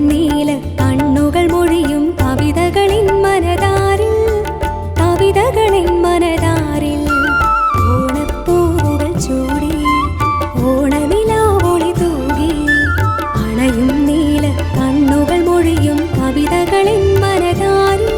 നീല കണ്ണുകൾ മൊഴിയും കവിതകളിൻ മനതാരിൽ ഓണപ്പൂവുകൾ ചൂടി ഓണനിലാവൊളി തൂകി അണയും നീല കണ്ണുകൾ മൊഴിയും കവിതകളിൻ മനതാരിൽ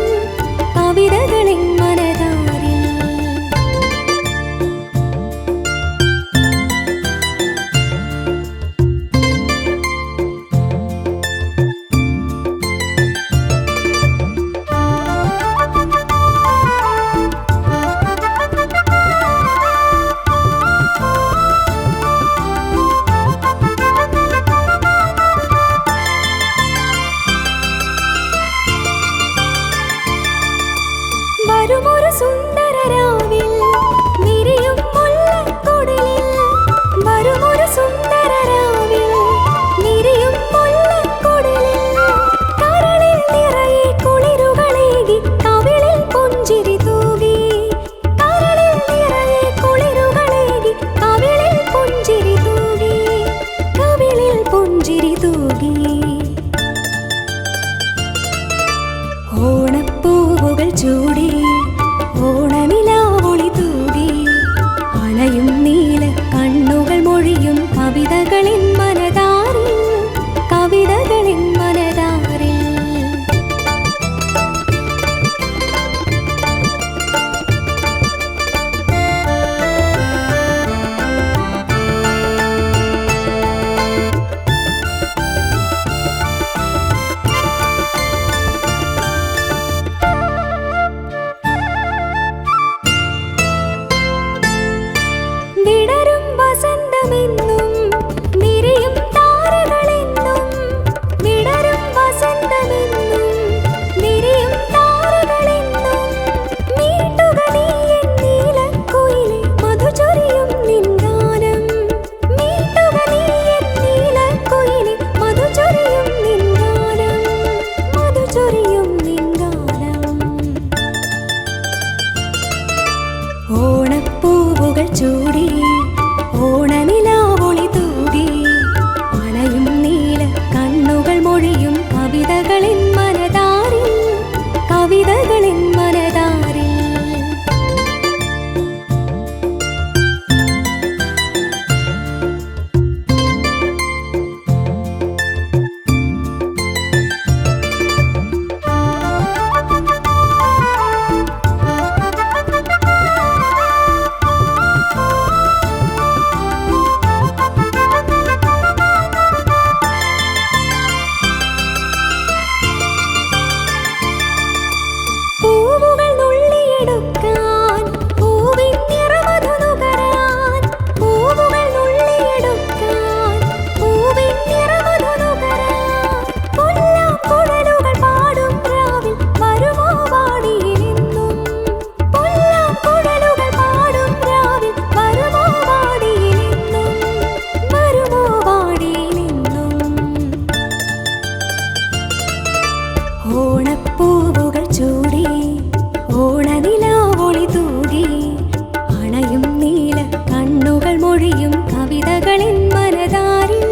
വരുമൊരു സുന്ദരരാവിൽ നിറയും മുല്ലക്കൊടിലിൽ വരുമൊരു സുന്ദരരാവിൽ നിറയും മുല്ലക്കൊടിലിൽ കരളിൽ നിറയെ കുളിരുകളേകി കവിളിൽ പുഞ്ചിരി തൂകി കരളിൽ നിറയെ കുളിരുകളേകി കവിളിൽ പുഞ്ചിരി തൂകി കവിളിൽ പുഞ്ചിരി തൂകി ഓണപ്പൂവുകൾ ചൂടി ഓണനിലാവൊളി തൂകി അണയും നീല കണ്ണുകൾ മൊഴിയും കവിതകളിൻ മനതാരിൽ വിടരും വസന്തമെന്നും നിറയും താരകളെന്നും വിടരും വസന്തമെന്നും നിറയും താരകളെന്നും മീട്ടുക നീ എൻ നീലക്കുയിലെ മധുചൊരിയും നിൻ ഗാനം മീട്ടുക നീ എൻ നീലക്കുയിലെ മധുചൊരിയും നിൻ ഗാനം മധുചൊരിയും നിൻ ഗാനം ഓണപ്പൂവുകൾ ചൂടി ഓണനിലാവൊളി തൂകി അണയും നീല കണ്ണുകൾ മൊഴിയും കവിതകളിൻ മനതാരിൽ പൂവുകൾ നുള്ളിയെടുക്കാൻ പൂവിൻ നിറമധു നുകരാൻ പൂവുകൾ നുള്ളിയെടുക്കാൻ പൂവിൻ നിറമധു നുകരാൻ പുല്ലാങ്കുഴലുകൾ പാടും രാവിൽ വരുമോ വാടിയിലെന്നും പുല്ലാങ്കുഴലുകൾ പാടും രാവിൽ വരുമോ വാടിയിലെന്നും ഓണപ്പൂവുകൾ ചൂടി ഓണനിലാവൊളി തൂകി അണയും നീല കണ്ണുകൾ മൊഴിയും കവിതകളിൻ മനതാരിൽ